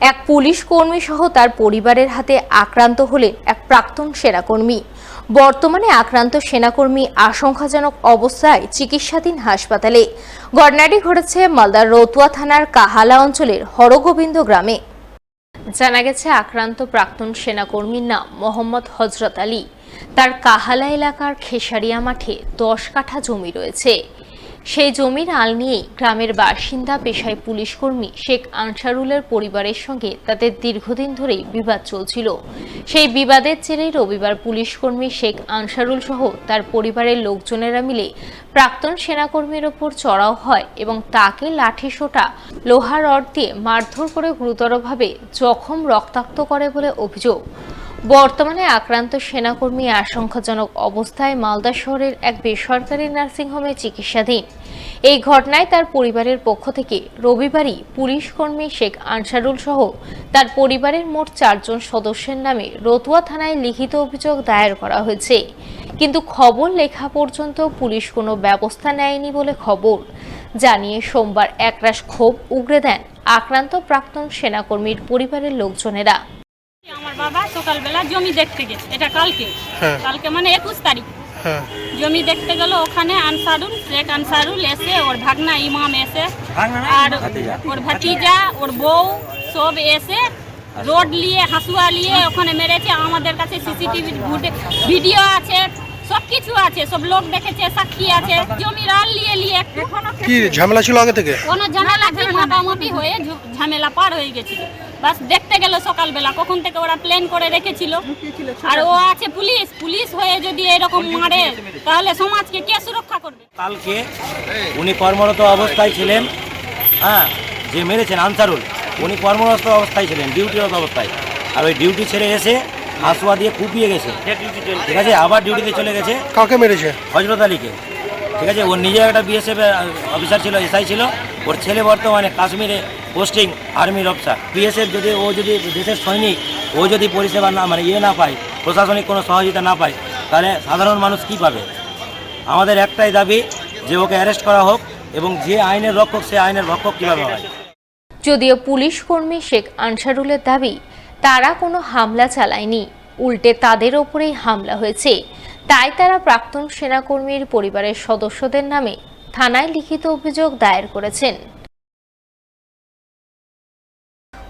এক পুলিশ কর্মী সহ তার পরিবারের হাতে আক্রান্ত হলেন এক প্রাক্তন সেনাকর্মী। বর্তমানে আক্রান্ত সেনাকর্মী আশঙ্কাজনক অবস্থায় চিকিৎসাধীন হাসপাতালে। ঘটনাটি ঘটেছে মালদার রতুয়া থানার কাহালা অঞ্চলের হরগোবিন্দ গ্রামে। জানা গেছে, আক্রান্ত প্রাক্তন সেনাকর্মীর নাম মোহাম্মদ হজরত আলী। তার কাহালা এলাকার খেসারিয়া মাঠে 10 কাঠা জমি রয়েছে। সেই জমির আল নিয়েই গ্রামের বাসিন্দা পেশায় পুলিশ কর্মী শেখ আনসারুলের পরিবারের সঙ্গে তাদের দীর্ঘদিন ধরেই বিবাদ চলছিল। সেই বিবাদের জেরেই রবিবার পুলিশ কর্মী শেখ আনসারুল সহ তার পরিবারের লোকজনেরা মিলে প্রাক্তন সেনাকর্মীর ওপর চড়াও হয় এবং তাকে লাঠি সোঁটা, লোহা রড দিয়ে মারধর করে গুরুতরভাবে জখম রক্তাক্ত করে বলে অভিযোগ। বর্তমানে আক্রান্ত সেনাকর্মী আশঙ্কাজনক অবস্থায় মালদা শহরের এক বেসরকারি নার্সিংহোমে চিকিৎসাধীন। এই ঘটনায় তার পরিবারের পক্ষ থেকে রবিবারই পুলিশ কর্মী শেখ আনসারুল সহ তার পরিবারের মোট 4 জন সদস্যের নামে রতুয়া থানায় লিখিত অভিযোগ দায়ের করা হয়েছে। কিন্তু খবর লেখা পর্যন্ত পুলিশ কোনো ব্যবস্থা নেয়নি বলে খবর। জানিয়ে সোমবার একরাশ ক্ষোভ উগরে দেন আক্রান্ত প্রাক্তন সেনাকর্মীর পরিবারের লোকজনেরা। আমার বাবা সকালবেলা জমি দেখতে গেছে, এটা কালকে মানে 21 তারিখ। জমি দেখতে গেল, ওখানে শেখ আনসারুল এসে, ওর ভাগনা ইমাম এসে, আর ওর ভাতিজা, ওর বউ সব এসে রোড নিয়ে, হাসুয়া নিয়ে ওখানে মেরেছে। আমাদের কাছে সিসিটিভি ভিডিও আছে, সবকিছু আছে, সব লোক দেখেছে, সাক্ষী আছে। জমির আল নিয়ে কি ঝামেলা ছিল আগে থেকে? কোনো ঝামেলা ছিল, মাপামাপি হয়ে ঝামেলা পার হয়ে গেছিল। বাস দেখতে গেল সকালবেলা, কখন থেকে ওরা প্ল্যান করে রেখেছিল। আর ও আছে পুলিশ হয়ে যদি এরকম মারে তাহলে সমাজকে কে সুরক্ষা করবে? কালকে উনি কর্মরত অবস্থায় ছিলেন, যে মেরেছেন আনসারুল, উনি কর্মরত অবস্থায় ছিলেন, ডিউটিরত অবস্থায়। আর ওই ডিউটি ছেড়ে এসে হাসুয়া দিয়ে কুপিয়ে গেছে, ঠিক আছে। আবার ডিউটিতে চলে গেছে। কাকে মেরেছে? হজরত আলীকে, ঠিক আছে। ওর নিজে একটা বিএসএফ অফিসার ছিল, এসআই ছিল। ওর ছেলে বর্তমানে কাশ্মীরে পোস্টিং, আর্মির অফিসার। বিএসএফ যদি দেশের সৈনিক, ও যদি পরিষেবা না না পায়, প্রশাসনিক কোনো সহযোগিতা না পায়, তাহলে সাধারণ মানুষ কি পাবে? আমাদের একটাই দাবি যে ওকে অ্যারেস্ট করা হোক, এবং যে আইনের রক্ষক সে আইনের রক্ষক কীভাবে হয়। যদিও পুলিশ কর্মী শেখ আনসারুলের দাবি, তারা কোনো হামলা চালায়নি, উল্টে তাদের ওপরেই হামলা হয়েছে। তাই তারা প্রাক্তন সেনাকর্মীর পরিবারের সদস্যদের নামে থানায় লিখিত অভিযোগ দায়ের করেছেন।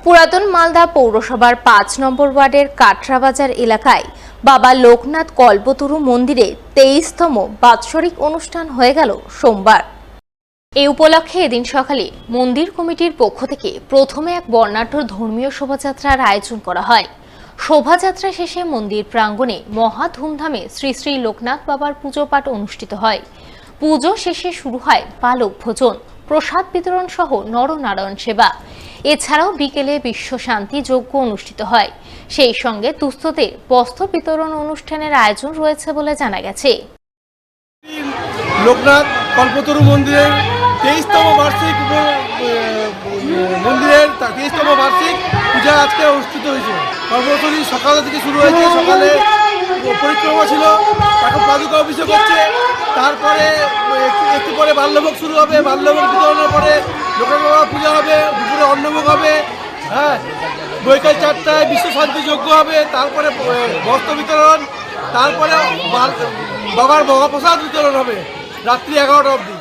পুরাতন মালদা পৌরসভার 5 নম্বর ওয়ার্ডের কাটরাবাজার এলাকায় বাবা লোকনাথ কল্পতরু মন্দিরে 23তম বাৎসরিক অনুষ্ঠান হয়ে গেল সোমবার। এই উপলক্ষে এদিন সকালে মন্দির কমিটির পক্ষ থেকে প্রথমে এক বর্ণাঢ্য ধর্মীয় শোভাযাত্রার আয়োজন করা হয়। শোভাযাত্রা শেষে মন্দির প্রাঙ্গণে মহা ধুমধামে শ্রী শ্রী লোকনাথ বাবার পুজো পাঠ অনুষ্ঠিত হয়। পুজো শেষে শুরু হয় পালক ভোজন, প্রসাদ বিতরণ সহ নরনারায়ণ সেবা। এছাড়াও বিকেলে বিশ্ব শান্তি যজ্ঞ অনুষ্ঠিত হয়। সেই সঙ্গে দুস্থদের বস্ত্র বিতরণ অনুষ্ঠানের আয়োজন রয়েছে বলে জানা গেছে। লোকনাথ কল্পতরু মন্দিরের 23তম বার্ষিক পূজা আজকে অনুষ্ঠিত হয়েছে। কল্পতরু সকাল থেকে শুরু হয়েছে। সকালে পরিক্রমা ছিল, এখন পাদুকা অভিষেক হচ্ছে। তারপরে একটু পরে বাল্যভোগ শুরু হবে। বাল্যভোগ বিতরণের পরে লোকনাথ বাবা পূজা হবে, দুপুরে অন্নভোগ হবে। বৈকাল 4টায় বিশ্ব শান্তি যজ্ঞ হবে। তারপরে বস্ত্র বিতরণ, তারপরে বাবার মহাপ্রসাদ বিতরণ হবে রাত্রি 11টা অবধি।